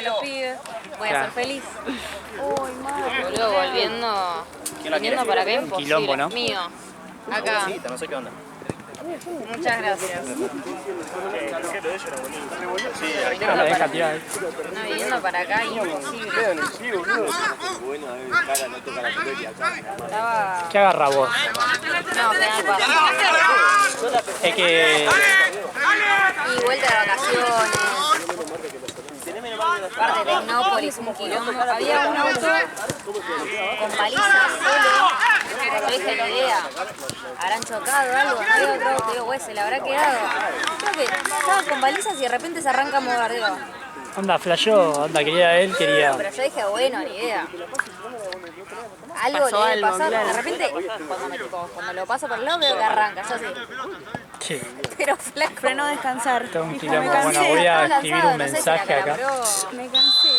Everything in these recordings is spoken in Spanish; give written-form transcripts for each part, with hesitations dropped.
los pibes, voy a ser feliz. Uy, madre. Boludo, viniendo para acá imposible. Quilombo, ¿no? Mío. Acá. No sé qué onda. Muchas gracias. Deja tirar. No, viniendo para acá imposible. Estaba... ¿Qué agarra vos? No, penal pasa. Es que... Y vuelta de vacaciones. Parte de Tecnópolis, un quilombo. Había un auto con palizas solo. Yo dije la idea. Habrán chocado algo. Había otro auto, digo, güey, se le habrá quedado. Creo que estaba con balizas y de repente se arranca a mover, digo. Onda, flasheó, onda, quería él, quería... Pero yo dije, bueno, ni idea. Algo le debe pasar. De repente, cuando lo paso por el lado, veo que arranca. Yo así. Sí. Pero flaco. Freno a descansar. Todo un Dijo, quilombo. me Bueno, cansé. voy a Estaba escribir lanzado, un no sé si mensaje la acá. calabró. Me cansé.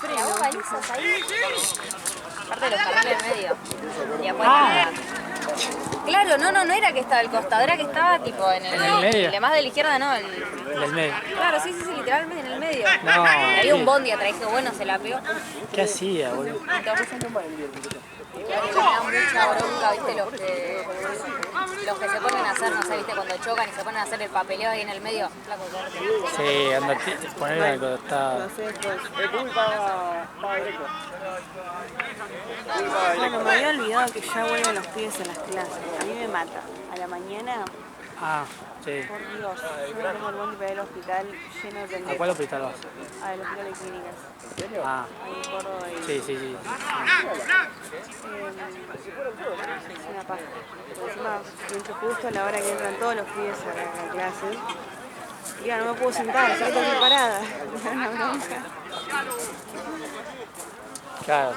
Clavó balizas ahí. Aparte de los carriles en medio. Y después claro, no era que estaba al costado, era que estaba tipo en el medio. más de la izquierda, no, Del medio. claro, sí, literalmente en el medio. No, Y había un sí. bondi atrás, dije, bueno, se la pegó. ¿Qué hacía, boludo? Me da mucha bronca, viste, los que se ponen a hacer, no sé, viste, cuando chocan y se ponen a hacer el papeleo ahí en el medio. Flaco, Sí, anda, ponerlo en el costado. Bueno, me había olvidado que ya vuelven los pibes a las clases. A mí me mata. A la mañana, Ah, sí. por Dios, yo no tengo el bondi para ir al hospital lleno de ¿A pendejos. cuál hospital vas? Al hospital de clínicas. Ah, Ahí en Córdoba y... sí. Es una paja. Por encima, entro justo a la hora que entran todos los pibes a la clase. Y ya no me puedo sentar, así que estoy parada. Me da una bronca. Claro,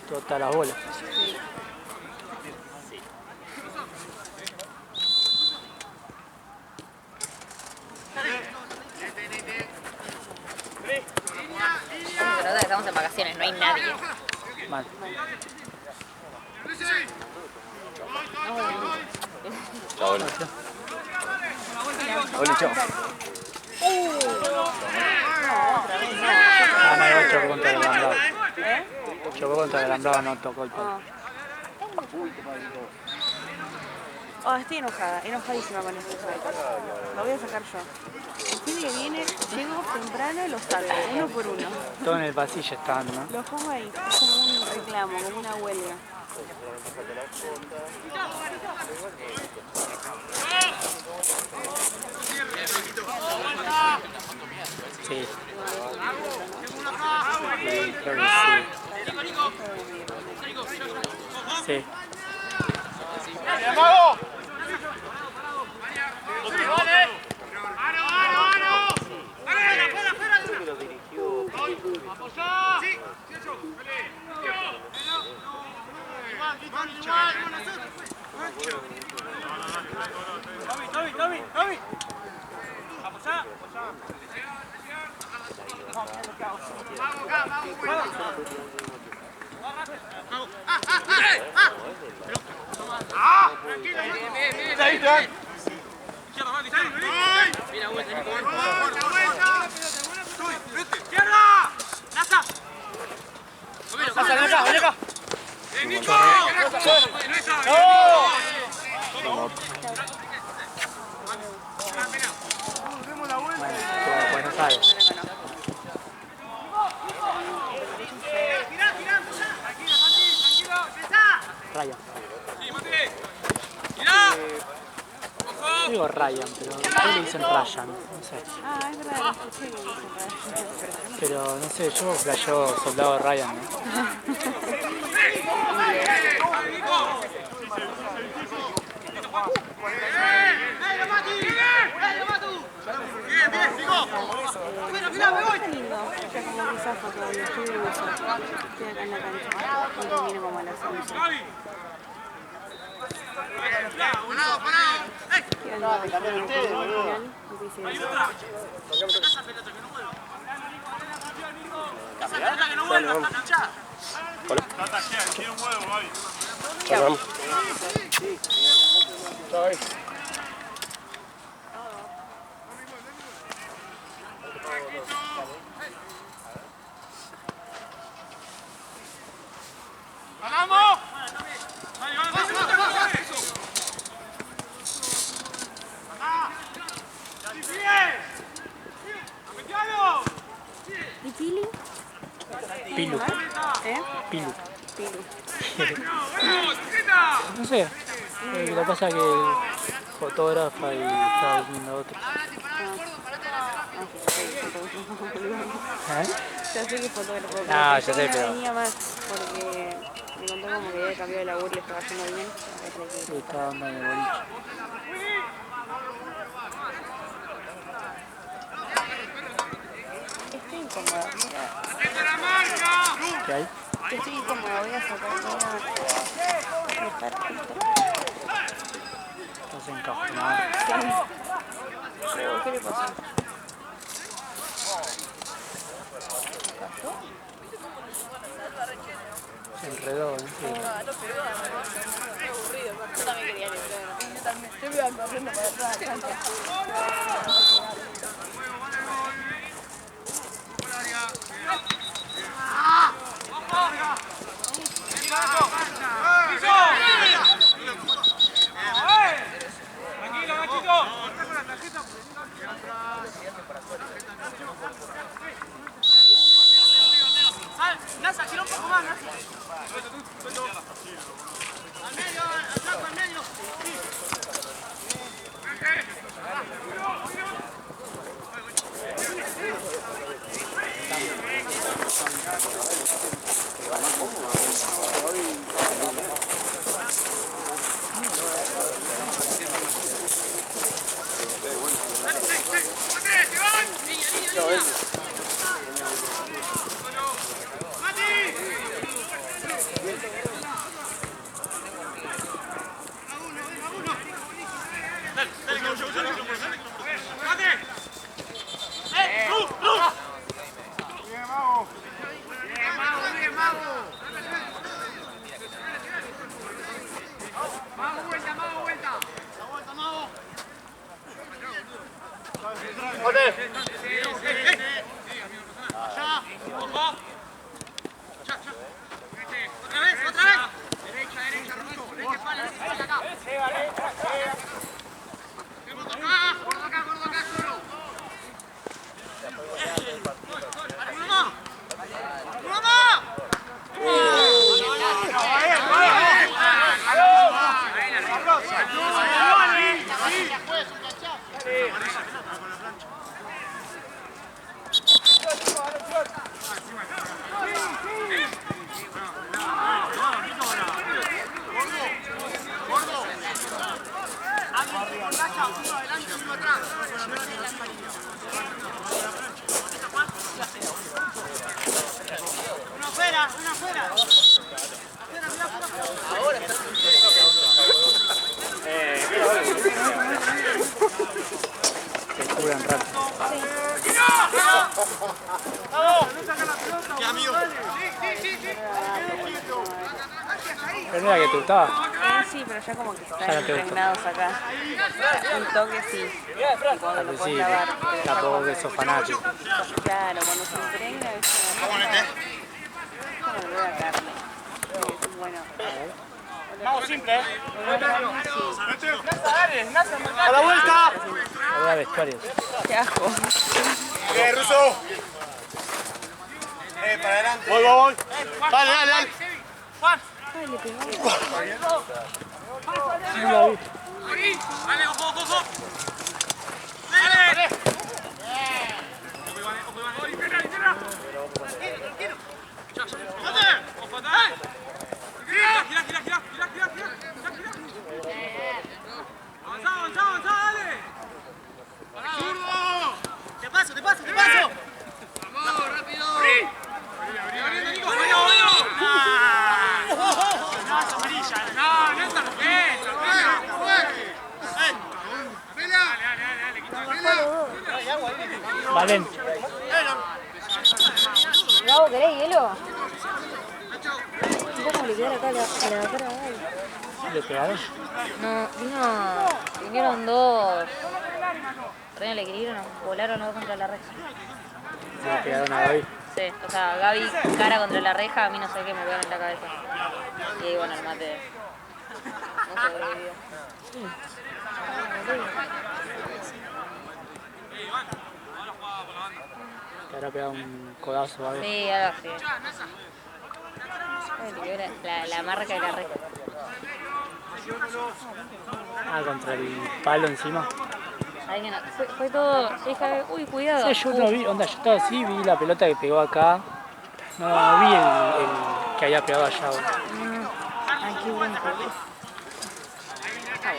todas las bolas. se nota que estamos en vacaciones, no hay nadie. Mal. Chao, hola. Hola, chao. Ah, no, chocó contra el alambrado. Chocó contra el alambrado, no tocó el palo. Oh, estoy enojada, enojadísima con esto. Lo voy a sacar yo. El fin que viene llego temprano y los saco, uno por uno. Todo en el pasillo estaban, ¿no? Los pongo ahí, es como un reclamo, como una huelga. Sí. Creo que sí. Sí. Buenos Aires. Ryan. Digo Ryan, pero ¿qué le dicen Ryan? No sé. Ah, es verdad, escuché que dicen para... Pero no sé, yo flasheo Soldado Ryan, ¿no? Está lindo, ya como quizás fue todavía, estoy nerviosa. Estoy acá en la cancha, y termino como a las 11. Quedan 9 para el final, y dice eso. Chao. Pili. Pilu. ¿Eh? Pilu. Pilu. No sé. Lo que pasa es que el fotógrafo y estaba viendo otro. ¿Eh? Ya sé que es fotógrafo. Ah, ya sé, no pero... venía más porque me contó como que había cambiado de laburo y le estaba haciendo bien. Sí, estaba andando en el boliche. Estoy incómoda. ¿Qué hay? Estoy incómoda, voy a sacar, voy a dejar esto. Estás encajonado. ¿Qué le pasó? Se enredó, ¿no? Sí. Yo también quería que yo también. Yo me iba corriendo para atrás de la cancha. Tranquilo, Nachito. Nasa, gira un poco más, Nasa. Al medio, atrás, al medio. Se curan rápido. Pero no era que te gustaba. Sí, pero ya como que Ya no están te gusta. impregnados acá. Un toque sí. Y cuando lo puedes Sí, lavar. tampoco que sos fanático. Claro, cuando se impregna, ¿viste? Como el olor a carne. Bueno. Vamos simple, ¿eh? Olor a carne, sí. ¡A la vuelta! Ahora vestuarios. Qué asco. Ruso! Para adelante. Voy. Dale, dale, dale. Juan. Ay, le pegó. Sí, la vi. Dale, ojo. Dale. Gira. Avanza, dale. ¡Zurdo! ¡Te paso! ¡Vamos, rápido! ¡Bueno! No, es amarilla. No es tarjeta. Valen. Gabo, ¿querés hielo? ¿Cómo le queda acá la cara a Gaby? ¿Le pegaron? No, vinieron dos. Reina le querían, volaron los dos contra la reja. ¿Le pegaron a Gaby? Sí, o sea, Gaby cara contra la reja, a mí no sé qué me pegaron en la cabeza. Y ahí, bueno, el mate no sobrevivió. Te habrá pegado un codazo o algo. Sí, algo así. La marca de la red. Ah, contra el palo encima. Alguien, fue todo. Dije, uy, cuidado. Sí, yo no vi, onda, yo estaba así, vi la pelota que pegó acá. No vi el que había pegado allá. Ay, qué bueno. Ah, boludo,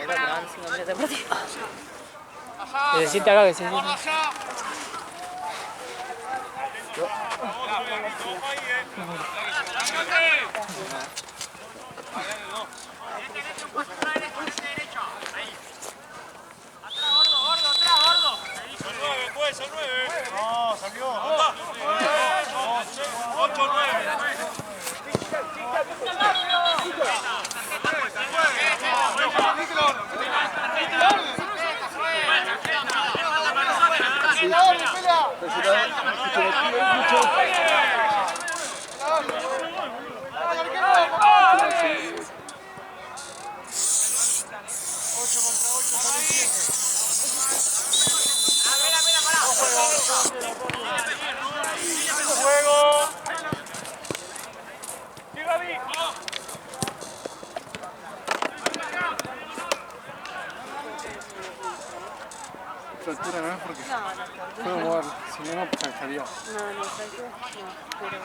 pero van 5 minutos de partido. Que se siente acá, que se siente. No, salió. 8-9. Fractura no es porque puedo mover, si no, no estaría. No, fractura no, pero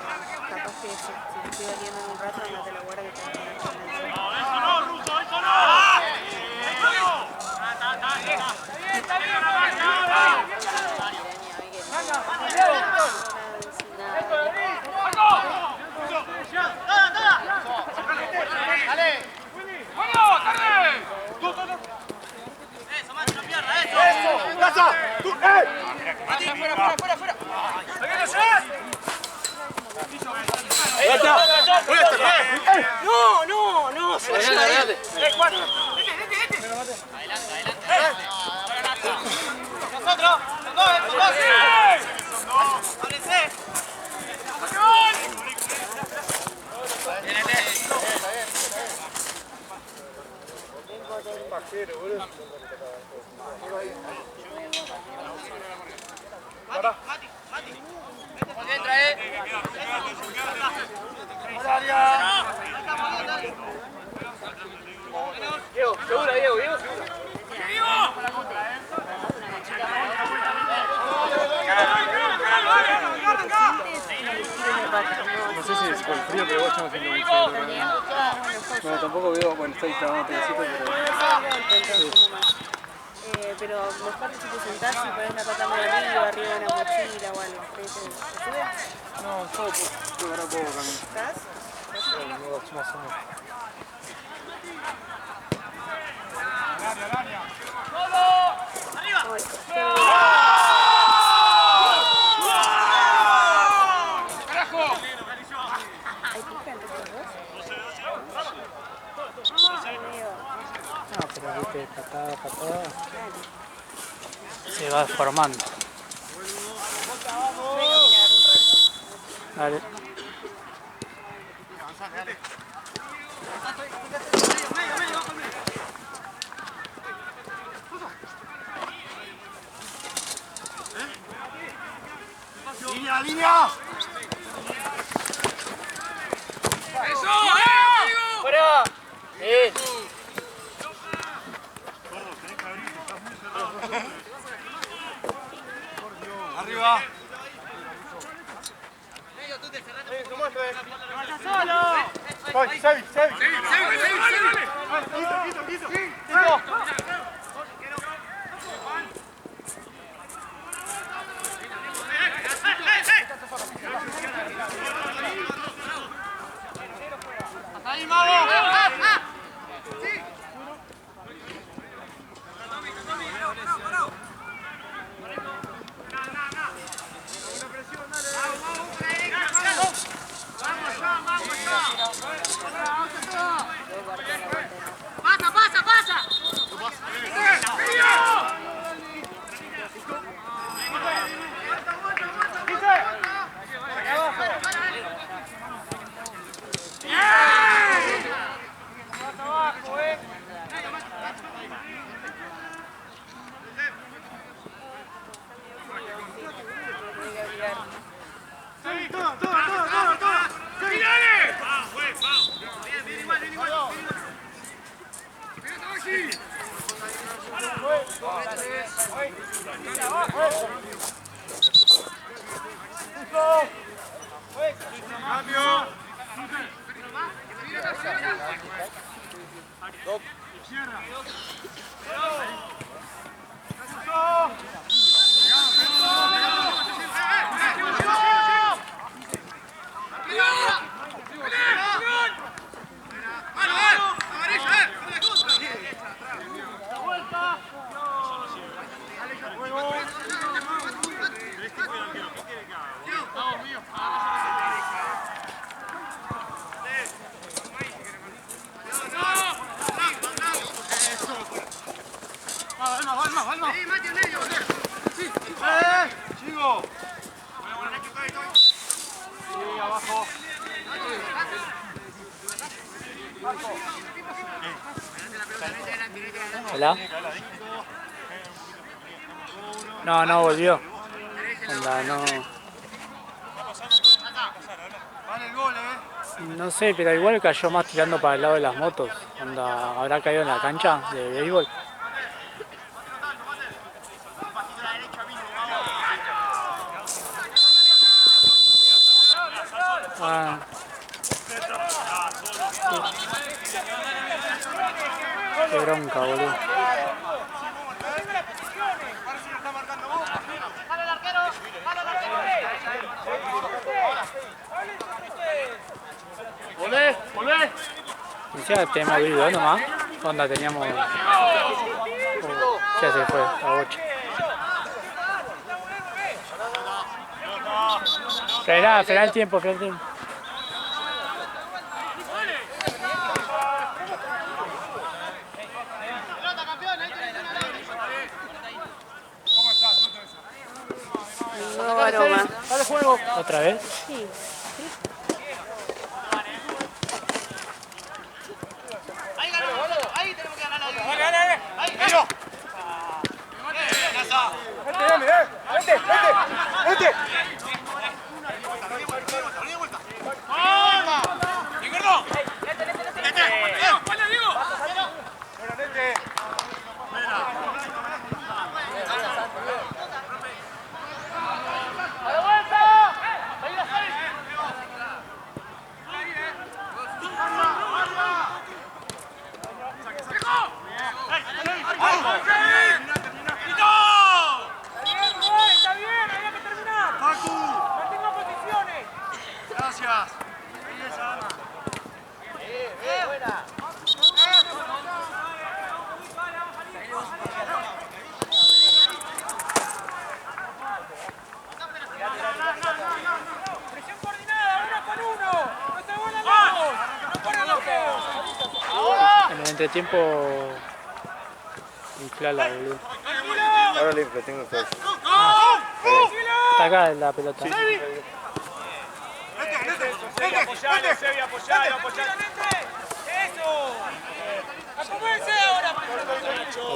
capaz que si te estoy doliendo en un rato, no te lo guardo que te voy a poner con el sol. ¡Eso no, Ruso! ¡Eso no! ¡Está bien! No, se la adelante. Nosotros, dos. ¡Ábrense! Mati. Entra, Diego, segura, Diego. No sé si es por el frío, pero vos estamos haciendo mucho frío. No, tampoco veo, bueno, está instalado un pedacito, pero mejor si te sentás y pones la pata más arriba de una mochila o algo. ¿Te sube? No, solo ahora puedo caminar. ¿Estás? Más o menos. No, pero viste, patada. Se va formando. Dale. ¡Línea! ¡Eso! ¡Fuera! ¡Bien! ¡Arriba! ¡Solo! ¡Sevi! ¡Quito! ¡Ahí, Mago! ¡Pasa! ¿Hola? No, no volvió. Onda, no. No sé, pero igual cayó más tirando para el lado de las motos. Onda, habrá caído en la cancha de béisbol. Ah. Qué bronca, boludo. ¡Volvé! Encima tenemos video nomás. Onda, teníamos... Ya se fue, a bocha. Frená el tiempo, frená el tiempo. Nuevo aroma. ¡Dale juego! ¿Otra vez? Sí. ¡Vete! En el entretiempo... Inflala, boludo. Ahora le tengo que hacer. Está acá la pelota.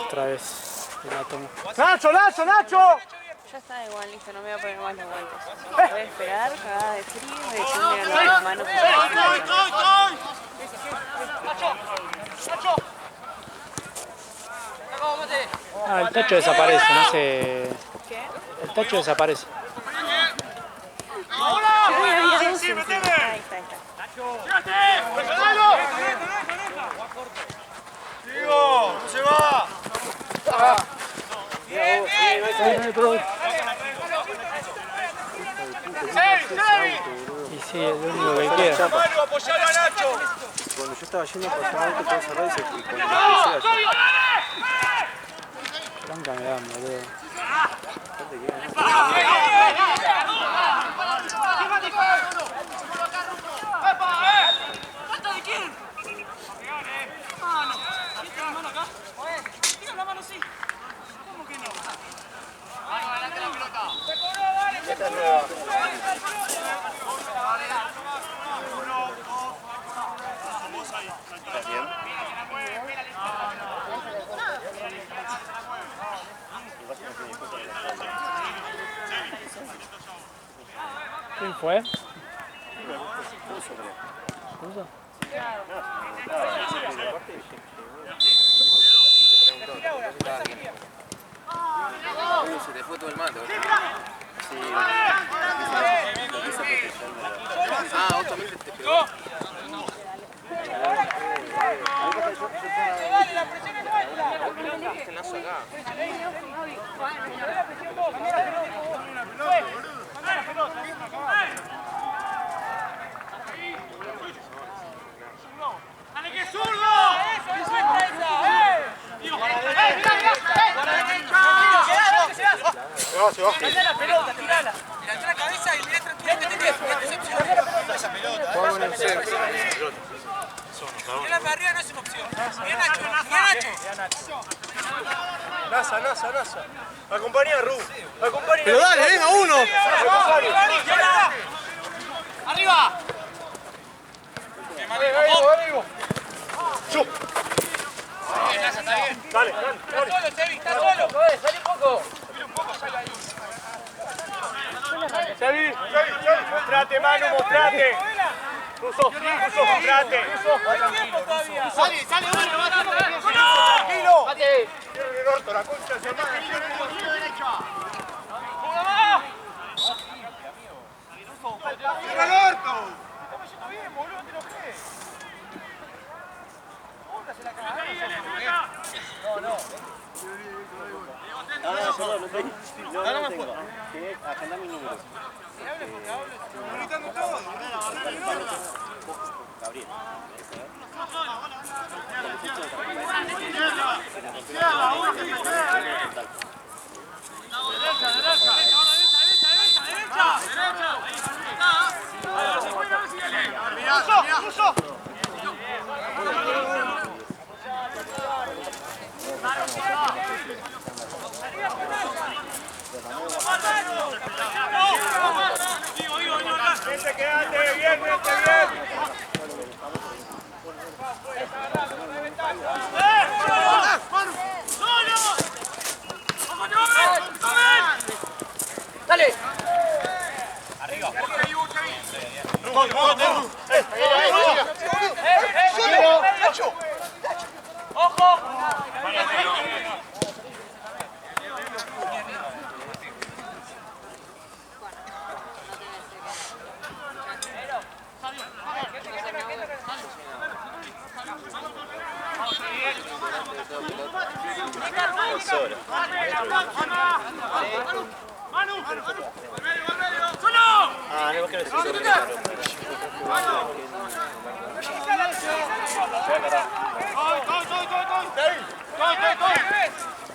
Otra vez. La tomo. ¡Nacho! Ya está igual, listo, no me voy a poner más los guantes. Voy a esperar, cagada de frío, y decirme a las manos. Ah, el tacho desaparece, no sé. ¿Qué? El tacho desaparece. Ahí está. ¡Sigo! ¡No se va! Y sí, es lo único que queda. ¡Apoyalo a Nacho! Cuando yo estaba yendo por auto, todo cerrado y cuando yo empecé Bronca me da, boludo. ¿Quién fue? ¿Puso? preguntó. Se te fue todo el mato. Sí. Ah, vos también te pegó. ¡Dale que zurdo! Se va. ¡Dale la pelota, tirala! Levantá la cabeza y mirá tranquilamente que esa pelota. Tirala para arriba no es una opción. Mirá Nacho, mirá Nacho. Nasa. Acompaña a Ru. Acompaña. Pero dale, venga uno. ¡Arriba! Chu. Dale. Está solo, Sebi, está solo. Salí un poco. Sebi, mostrate, Manu, mostrate. Ruso, mostrate. Sale, bueno, Tranquilo. El orto, la concha se llama. ¡Tira el orto! Agendame un número. Gritando todo. Gabriel. ¡Ruso! Quédate bien. ¡Dale! Arriba. ¡Ojo!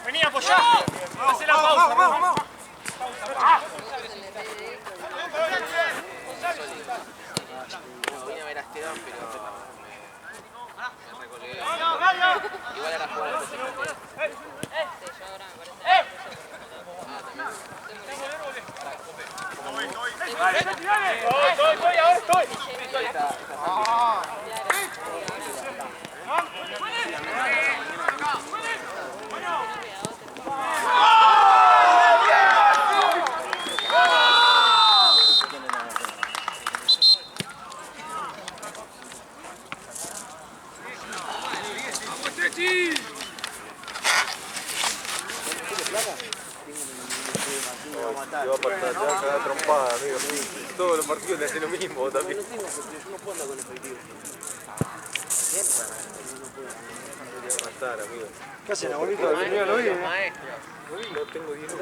Vení, apoyá. Hacé la pausa. Vamos. Vine a ver a Esteban, pero me recolgué. Igual era jugar al Te va a pasar, te va a cagar trompada, amigo. Todos los partidos le hacen lo mismo también. Yo no puedo andar con efectivo. Matar, amigo. ¿Qué hacen, abuelito? ¿Lo vi? No tengo 10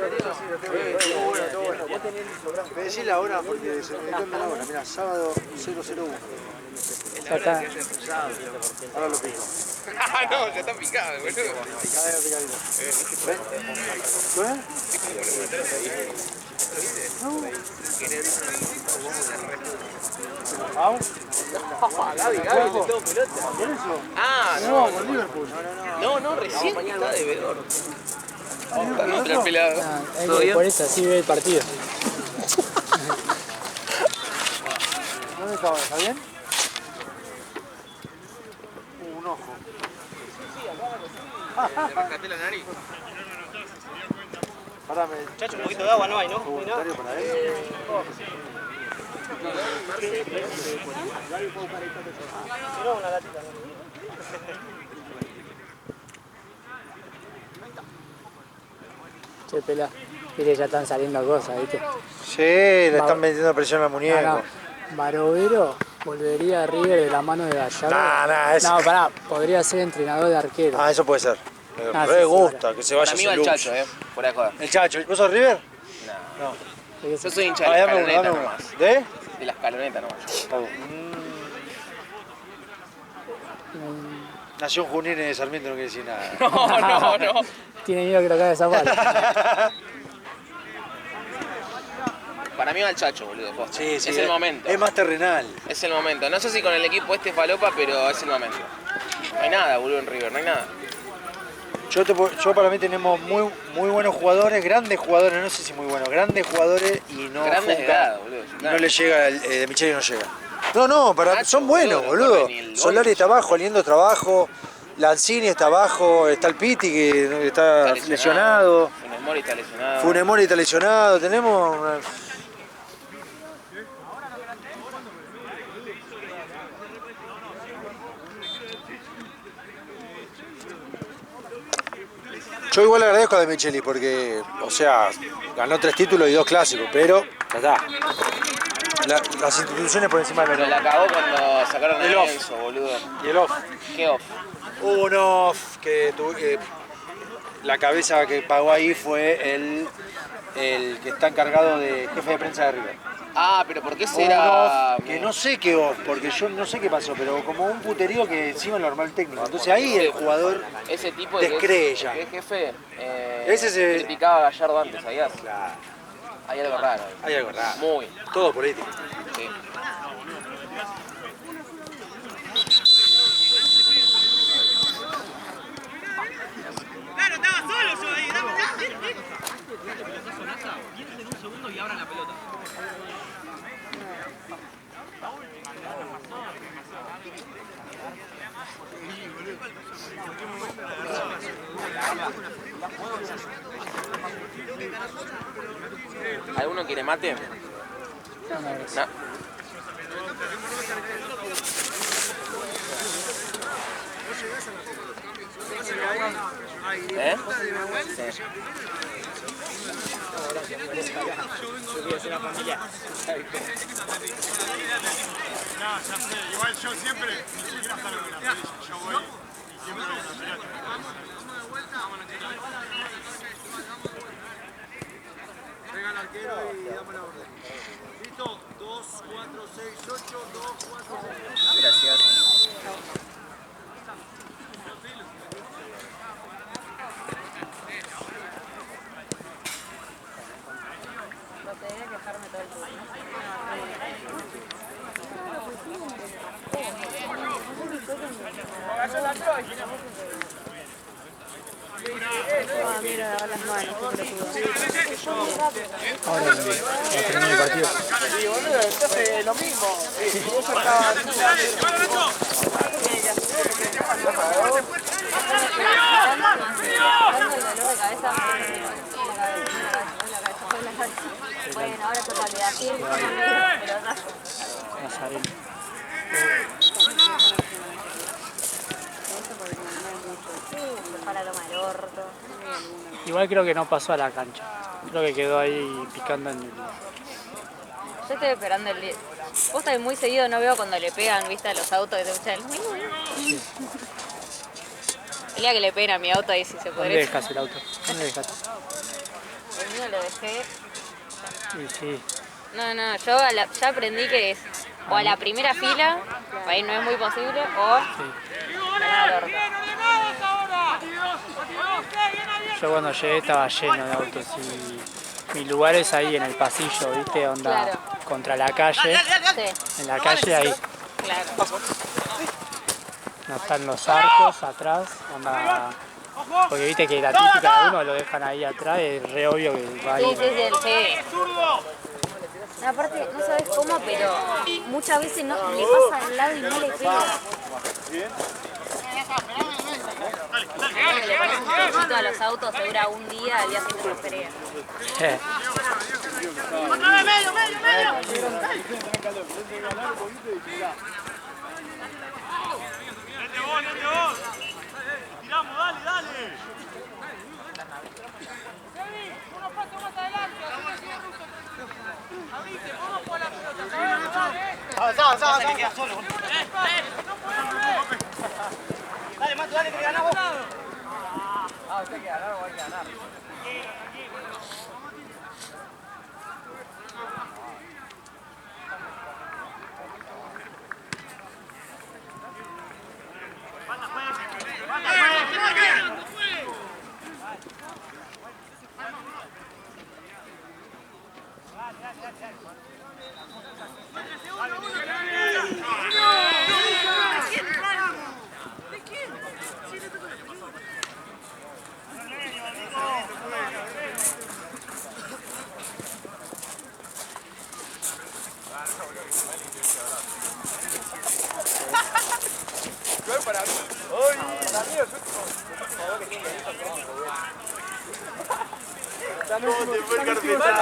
Me decís la hora porque se me cambia la hora. Mirá, sábado 001. Ya está. Ahora lo pico. Ah, no, ya está picado, boludo. Picadito. ¿Ves? ¿Lo ves? Gaby, le tengo pelota. ¿Por eso? Ah, No, con Liverpool. no, recién está de vedor. Está pelado. ¿Todo bien? Por eso así ve el partido. ¿Dónde estaba? ¿Está bien? Un ojo. Le rascaste la nariz. Parame. Chacho, un poquito de agua no hay, ¿no? ¿Comentario para él? No, una gatita. Che, Pela, viste que ya están saliendo cosas, ¿viste? Sí, le están metiendo presión al muñeco. No, Barovero volvería a River de la mano de Gallardo. No, pará, podría ser entrenador de arquero. Ah, eso puede ser. Me sí, gusta que se vaya Para mí va sin el luz. Chacho, fuera de joda. El Chacho, ¿vos sos River? No. Yo soy hincha de la Dame escaloneta uno. nomás. ¿De? De la escaloneta nomás. Nació en Junín de Sarmiento, no quiere decir nada. No. Tiene miedo que lo cae esa pala. Para mí va el Chacho, boludo. Posta. Sí, es el momento. Es más terrenal. Es el momento. No sé si con el equipo falopa, pero es el momento. No hay nada, boludo, en River, no hay nada. Yo para mí tenemos muy buenos jugadores, grandes jugadores, no sé si muy buenos, grandes jugadores y no Grandes de edad, boludo. y no le llega, de Micheli no llega. No, son buenos, boludo. Solari está abajo, Liendo está abajo, Lanzini está abajo, está el Piti que está lesionado. Funes Mori está lesionado, tenemos... Yo igual agradezco a De Micheli porque, o sea, ganó 3 títulos y 2 clásicos, pero ya está. Las instituciones por encima de Pero la cagó cuando sacaron el Enzo, boludo. Y el off. ¿Qué off? Hubo un off que la cabeza que pagó ahí fue el que está encargado de jefe de prensa de River. Ah, pero ¿por qué será? Que no sé qué off, porque yo no sé qué pasó, pero como un puterío que encima lo armó el técnico. Entonces ahí el jugador ese tipo descree ya. que es jefe Ese se criticaba a Gallardo antes, ¿sabías? Claro. Hay algo raro. Hay algo raro. Muy. Todo político. Sí. Claro, estaba solo yo ahí. Y abran la pelota. ¿Alguno quiere mate? No. ¿Eh? Sí. No, ya sé, igual yo siempre, ni siquiera salgo de la pelea, yo voy y siempre voy a la pelea. Venga el arquero y damos la orden. ¿Listo? 2, 4, 6, 8, 2, 4, 6. Gracias. Debería quejarme todo el tiempo. Ah, mira, a las manos, Ahora va a terminar el partido. Sí, boludo, entonces lo mismo. Yo estaba... Bueno, ahora toca quedar así, pero Nazareno. para lo mal orto. Igual creo que no pasó a la cancha. Creo que quedó ahí picando en el... Yo estoy esperando el día. Vos sabés, muy seguido no veo cuando le pegan, viste, a los autos que te escuchan. El día que le peguen a mi auto ahí sí se ¿Dónde podría. dejas el auto? ¿Dónde dejaste? El mío lo dejé. Sí, sí. No, yo ya aprendí que es o a la primera fila, ahí no es muy posible, o al orto. Yo cuando llegué estaba lleno de autos y mi lugar es ahí en el pasillo, ¿viste? Onda Claro. contra la calle. Sí, En la calle ahí. claro. No están los arcos atrás. Onda... Porque viste que la típica de uno lo dejan ahí atrás, es re obvio que va ahí. Sí. Aparte, no sabes cómo, pero muchas veces no le pasa al lado y no le pega. Le pones un techito a los autos, se dura un día, al día siguiente los pelea. ¡Medio! ¡Nete vos! ¡Tiramos, dale! Avanzá. Se queda solo. Dale, Mato, dale, que ganás vos. Usted que ganar o hay que ganar.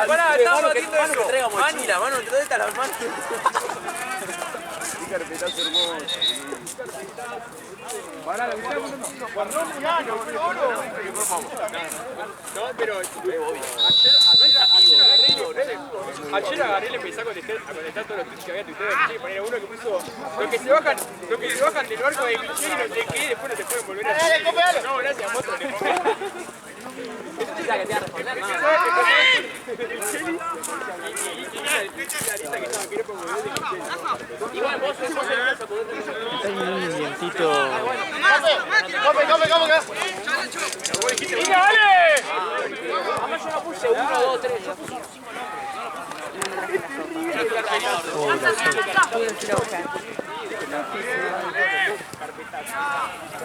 Pará, estamos batiendo eso. Mochila, mano, ¿dónde están las manos? Qué carpetazo hermoso. Pará, lo que está poniendo. No, pero ayer agarré y le empecé a contestar todos los tweets que había tuiteado. Y ponía uno que puso los que se bajan del barco de Michelle y no sé qué, después no se pueden volver a hacer. No, gracias, moto, le pongo. Esto te que te va a responder, ¿no? Igual vos sos Hay un vientito. ¡Come! ¡Mira, dale! Además yo no puse 1, 2, 3, yo puse 5.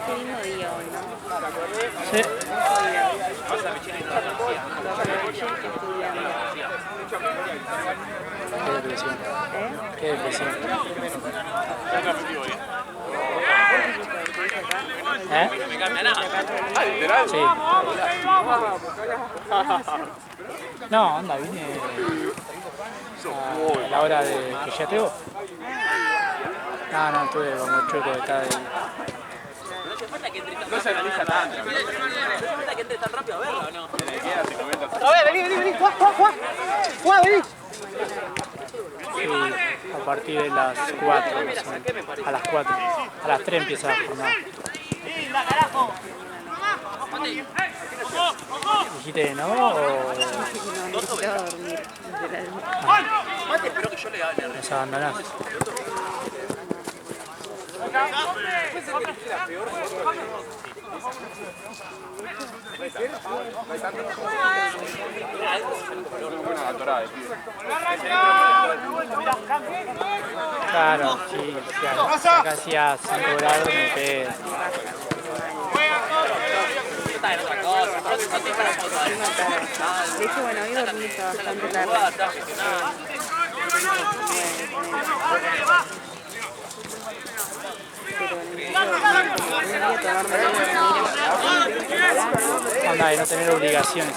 Qué lindo día hoy, ¿no? Sí. Qué depresión. ¿Eh? No me cambia nada. Sí. No, anda, vine a la hora de que ya te vos. No, estuve como chueco de estar ahí. No hace falta que entre tan rápido. No se analiza tanto. No hace falta que entre tan rápido a verlo, ¿no? A ver, vení. Juá, vení. Sí, a partir de las 4, a las 4. A las 3 empieza la jornada. ¿Dijiste no o...? Necesitaba dormir, literalmente. Mate, espero que yo le hable. Nos abandonás. Claro, sí, acá hacía 5 grados, me pegué. Está en otra cosa, no te para foto. De hecho, bueno, hoy dormí bastante tarde. Anda, de no tener obligaciones.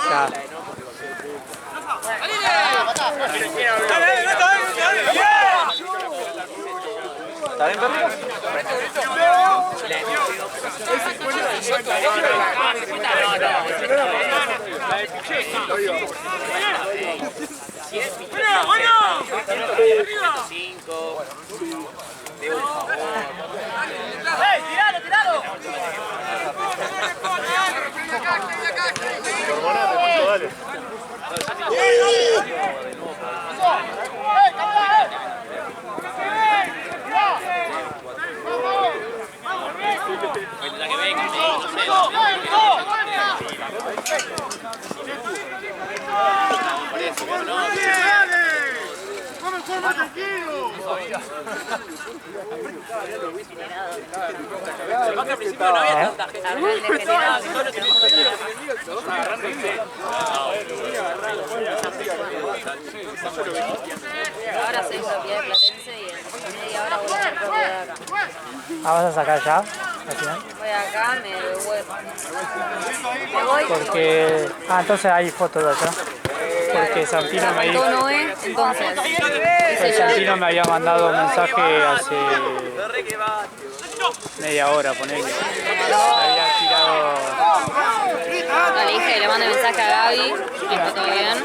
Claro. ¿Está bien, perrito? ¡Tiralo! Dale. La que venga, no sé. Por eso, no. ¡Vamos, forma tranquilo! Capaz que al principio no había tanta gente. Ahora soy propiedad de Platense y en media hora voy a ser propiedad de acá. Ah, ¿vas a sacar ya? Al final. Voy acá, me devuelvo. Me voy. Porque... Ah, entonces hay fotos de allá. Porque Santino me dijo... Noé, entonces. Pues Santino me había mandado un mensaje hace media hora, ponele. Había tirado... No, le dije que le mande mensaje a Gaby, me dijo todo bien.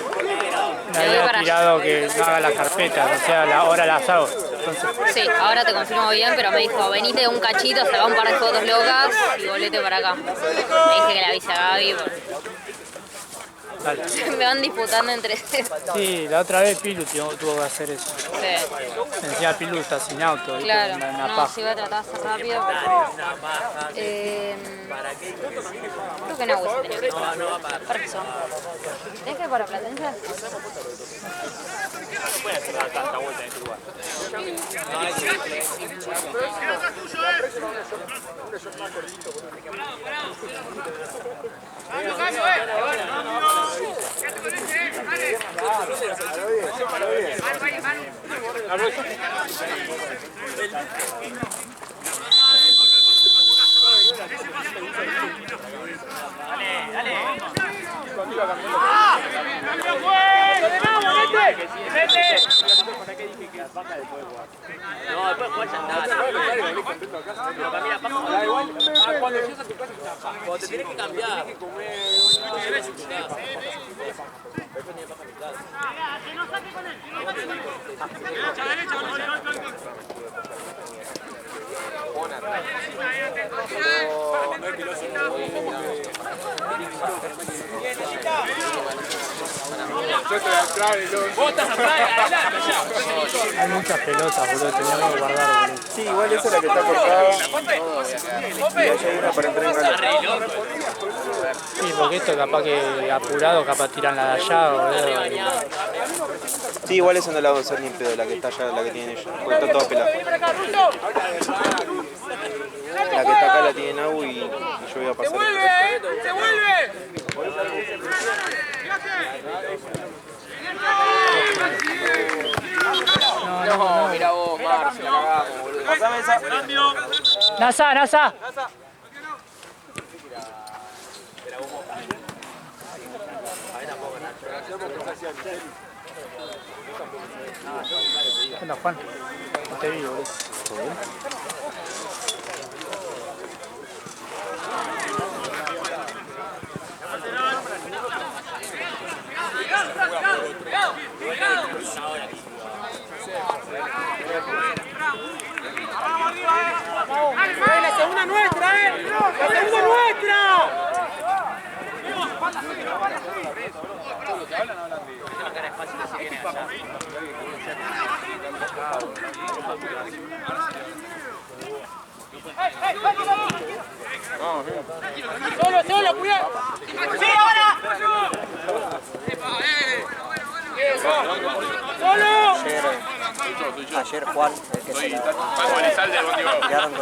Me había tirado que no haga las carpetas, o sea, ahora las hago. Entonces... Sí, ahora te confirmo bien, pero me dijo, venite un cachito, saca un par de fotos locas y volvete para acá. Le dije que le avise a Gaby. Dale. Me van disputando entre... Sí, la otra vez Pilu tuvo que hacer eso. Sí. Encima Pilu está sin auto, ¿viste? Claro, Una no, paja. sí voy a tratar de hacer rápido, pero... creo que no, Agustín tenía que ir. Para eso. ¿Tenés que ir para Platense? No puede hacer tanta vuelta en este lugar. No, después jugar ya está. Pero para mí la paja cuando llegas a tu casa cuando te tienes que cambiar. Hay muchas pelotas, boludo, teníamos que guardar, boludo. Sí, igual esa es la que está cortada. Y hay una para entrar en cancha. Sí, porque esto capaz que apurado, capaz tiran la de allá, boludo. Sí, igual esa no la vamos a hacer ni en pedo, la que está allá, la que tienen ellos. Porque está toda pelada. La que está acá la tiene Nau y yo voy a pasar. ¡Se vuelve! No, mira vos, Marcio, la cagamos, boludo. Pasame esa. ¡Nasa, Nasa! ¿Qué onda, Juan? No te vi, boludo. ¡La segunda nuestra, ¡La segunda nuestra! ¡Solo, cuidado! ¡Sí, ahora! ¡Solo! Ayer Juan, el que se la...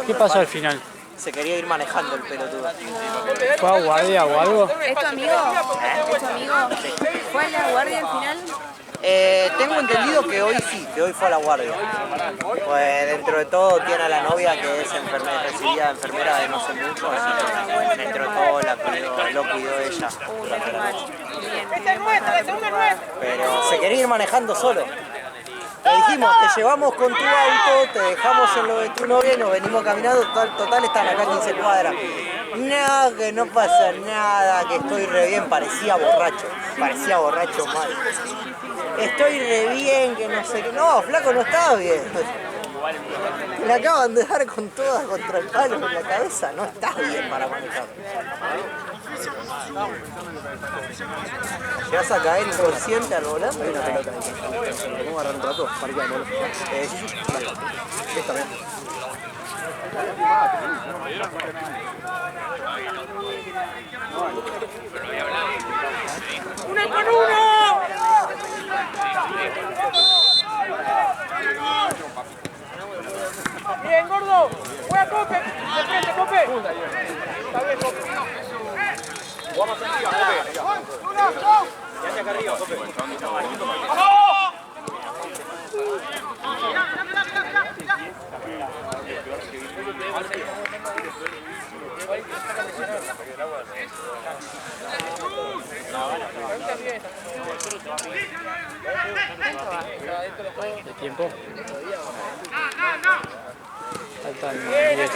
¿Qué pasó al final? Se quería ir manejando el pelotudo. ¿Fue a guardia o algo? ¿Es tu amigo? ¿Es tu amigo? ¿Fue a la guardia al final? Tengo entendido que hoy sí, que hoy fue a la guardia. Pues dentro de todo tiene a la novia que es enfermera, recibida enfermera de no sé mucho, así que dentro de todo lo cuidó ella. Qué mal. Bien. ¡Esta es nuestra, la segunda es nuestra! Pero se quería ir manejando solo. Le dijimos, te llevamos con tu auto, te dejamos en lo de tu novia y nos venimos caminando, total están acá 15 cuadras. No, que no pasa nada, que estoy re bien, parecía borracho mal. Estoy re bien, que no sé qué. No, flaco, no estaba bien. Le acaban de dar con todas contra el palo en la cabeza, no estás bien para manejar. Llegas a caer inconsciente al volante y una pelota. ¿Cómo agarrar un rato? Parqueando. Está bien. ¡Uno con uno! Bien, gordo. Juega Cope. De frente, Cope. Está bien, Cope. Vamos arriba, Cope. Quédate acá arriba, Cope. ¡Vamos! ¿De tiempo? Faltan 10.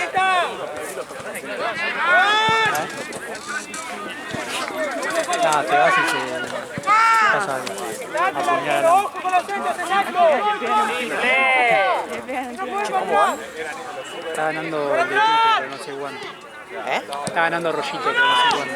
Nada, te vas y se pasa a apuñalar. Está ganando de Tito, pero no sé cuánto. Está ganando Rollito, pero no sé cuánto.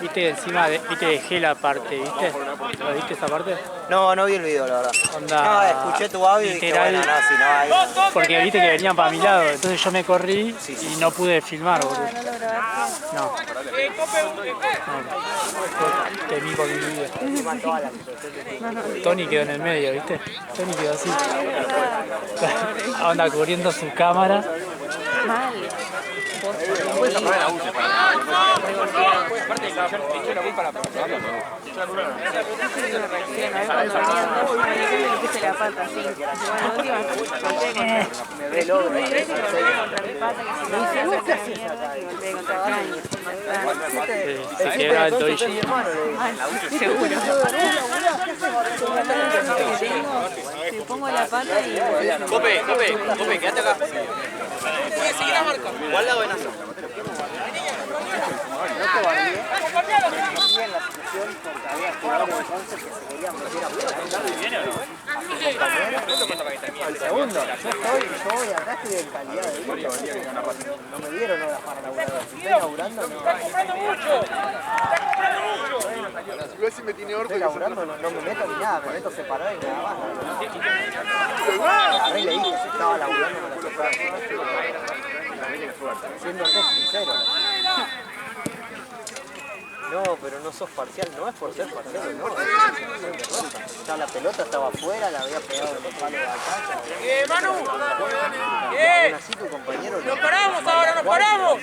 Viste encima, viste dejé la parte, ¿viste? ¿Lo viste esa parte? No, no vi el video, la verdad. Onda, no, escuché tu audio y dije, bueno, no, si no hay... Porque viste que venían para mi lado, entonces yo me corrí y no pude filmar, boludo. ¿No lo grabaste? No. Temí por mi vida. Tony quedó en el medio, ¿viste? Tony quedó así. Onda cubriendo su cámara. Mal. La pata, sí. Me ve loco. Contra mi pata que se me hizo casi mierda y golpeé contra el caño. Se quiebra el tobillo. Seguro. Te pongo la pata y... Cope, quédate acá. Seguí la marca. ¿Cuál lado de Nazo? El segundo, yo voy acá, estoy en calidad de vida. No me dieron horas para laburar. Estoy laburando, no. Igual si me tiene orden. Estoy laburando, no me meto ni nada, me meto separado y nada más. Agarré y le dije, si estaba laburando, me la tocaba. Siendo sincero. No, pero no sos parcial, no es por ser parcial, no. Ya la pelota estaba afuera, la había pegado en el palo de acá. Manu! Así tu compañero. ¡Nos paramos ahora, nos paramos!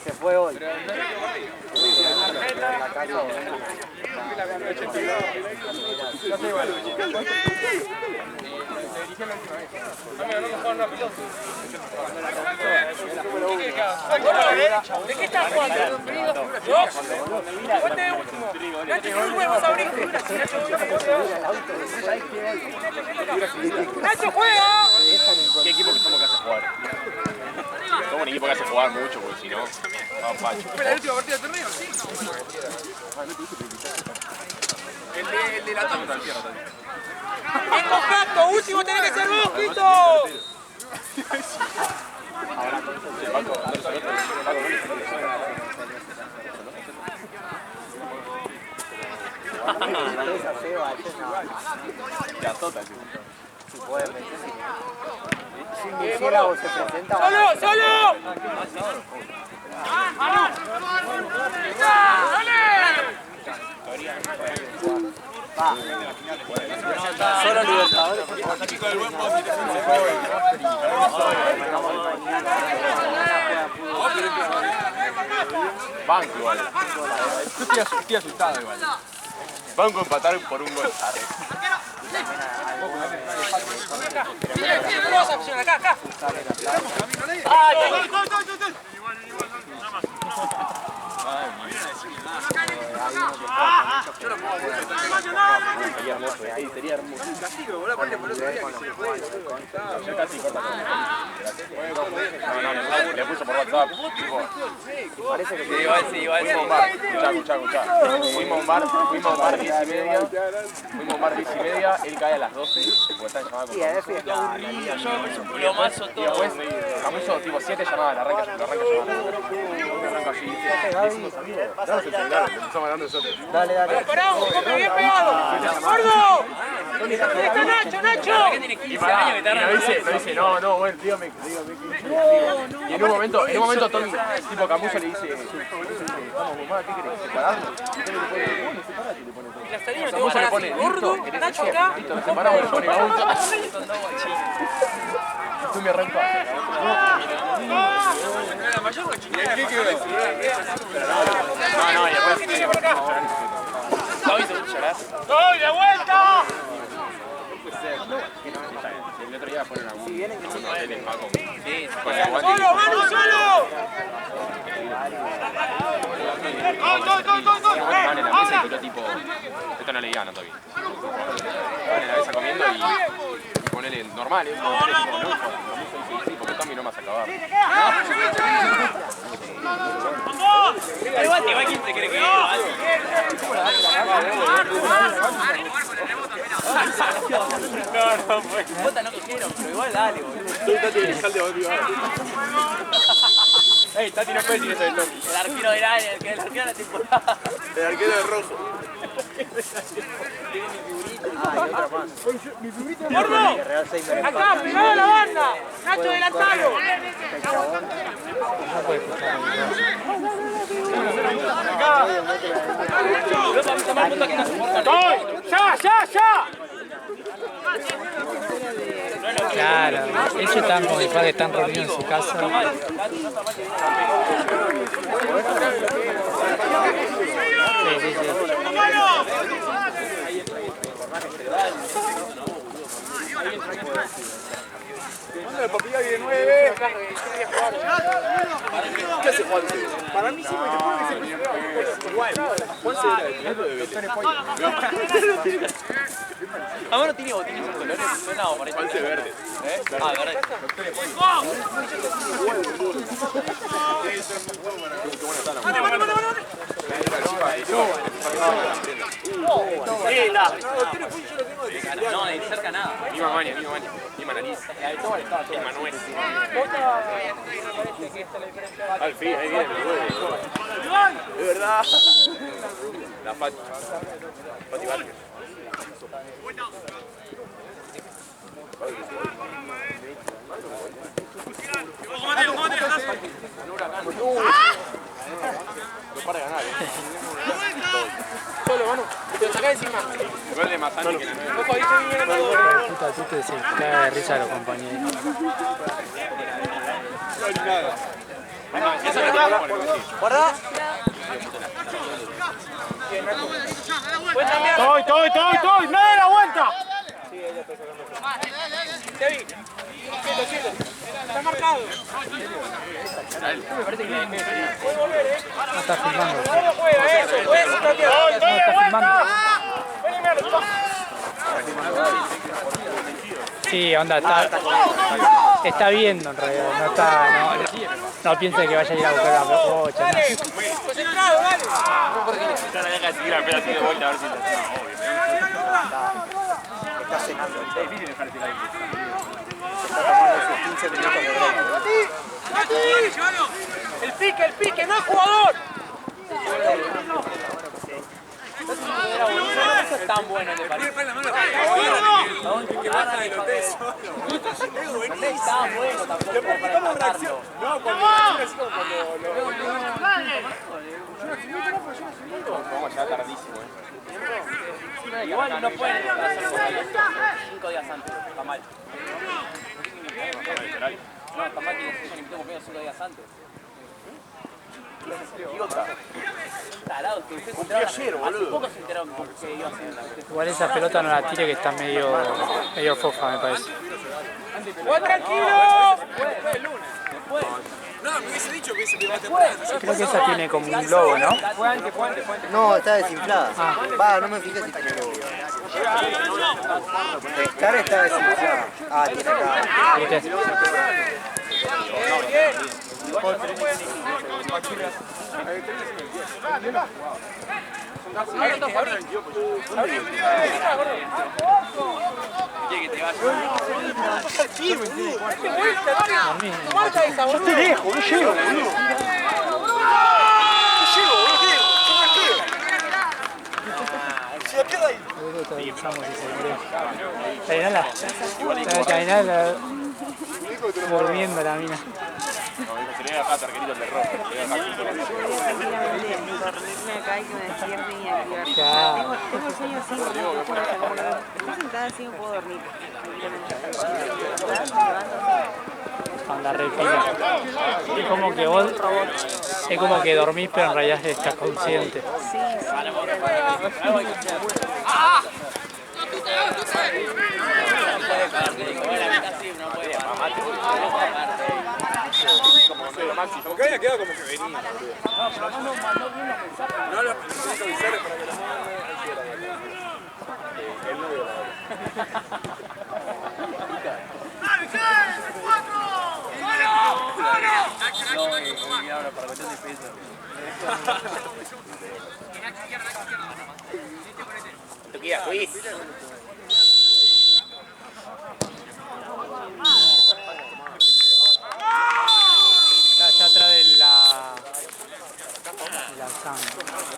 Se fue hoy. ¿De qué estás jugando? ¿Yo? ¿Cuánto es último? Nacho, ¿qué huevos abrís? ¡Nacho, juega! ¿Qué equipo que somos que hace jugar? Somos un equipo que hace jugar mucho, porque si no, vamos pacho. ¿Fue la última partida del torneo? Sí. El de la tanda. ¡En contacto! ¡Último tenés que ser vos, Quito! Si puede meter, si un murciélago se presenta... ¡Solo! ¡Solo! Solo Libertadores. Banco igual. Yo estoy asustado igual. Banco empatar por un gol. Vamos a acción acá, acá. Sería hermoso. Yo casi corto. Le puso por WhatsApp. Parece que Igual. Escuchá. Fuimos a bar 10:30. Él cae a las 12. Porque está en llamada con Lo mazo todo. después, Camuso, tipo 7 llamadas, la arranca llamada. Empezamos hablando nosotros. Dale. ¡Paramos! ¡Cope bien pegado! ¡Gordo! ¡Nacho! Y nos dice, no, bueno, dígame. Y en un momento Tommy, tipo Camuso le dice, vamos, mamá, ¿qué querés? ¿Separarnos? Camuso le pone, gordo, listo, Nacho acá. listo, nos separamos, le pone Camuso. Tú me arrancas. No, y después... ¿No viste llorar? ¡Soy de vuelta! El otro día fueron a un... Sí, ¡Solo, Manu, solo! en la mesa y tiró tipo... Esto no le gana todavía. En la mesa comiendo y ponele normal, ¿eh? Tipo, no, sí, porque Tommy no me vas a acabar. Igual quién te cree que es. No, pues. Vota no quisieron, pero igual dale, boludo. Ey, Tati no puede decir eso de Tommy. El arquero del área, el arquero de la temporada. El arquero de rojo. ¡Gordo! ¡Acá, pegado a la banda! ¡Nacho adelantalo! No puede escuchar. ¡Ya! Claro, ellos están como mis padres están reunidos en su casa. Sí. El papilla viene 9. ¿Qué hace Juanse? Para mí sí, porque creo que se igual. Juanse era el piloto de Betón ¿Amor no tiene botines en colores? No, parece. Juanse verde. Ah, verde. No, de cerca nada. Misma maña, misma nariz. Misma nuez. Al fin, ahí viene el huevo. Es verdad. La Fati. Fati Vázquez. No para de ganar, Solo, Manu. Te lo sacás encima. Gol de Mazani que la nueve. Ojo, ahí se viene todo. Puta, tú te se caga de risa a los compañeros. Guarda. ¡Estoy! ¡Me da la vuelta! Te vi. Quieto. Está marcado. No está filmando. ¿Cómo juega eso? No está filmando. Sí, onda, está viendo en realidad, no piensa que vaya a ir a buscar la bocha. Dale, concentrado, dale. Ya la deja de seguir a pedazo de vuelta a ver si la Está cenando. es difícil dejar de tirar ahí. Está tomando sus 15 minutos de break. El pique, no es jugador. No es tan bueno, te parece. Que baja del hotel solo. No es tan bueno tampoco para empatarlo. No, cuando así como Vamos ya tardísimo, Igual no pueden hacer por ahí 5 días antes, está mal. No, está mal que nosotros limitemos menos 5 días antes. Idiota. Tarado, que ustedes se enteraron. Hace poco se enteraron que iba a hacer. Igual esa pelota no la tire que está medio fofa, me parece. ¡Juega tranquilo! Después. No, me hubiese dicho que hubiese pegado Creo que esa tiene como un globo, ¿no? Fue antes. No, está desinflada. Va, no me fijé si tiene globo. Pescar está desinflada. Ah, tiene acá. ¿Viste? Yo te dejo, no llego, Cainala durmiendo la mina. No, dijo, se le había dejado arquerito el de rojo. Podría tranquilamente dormirme acá y que me despierte y activar. Claro. Tengo el sueño así, como que estoy sentada así no puedo dormir. Anda re fina. Es como que vos, es como que dormís pero en realidad estás consciente. Sí, Como que había quedado como que venía. No lo tenés que avisar para que la mamá no hiciera. El novio Toquilla, quiz.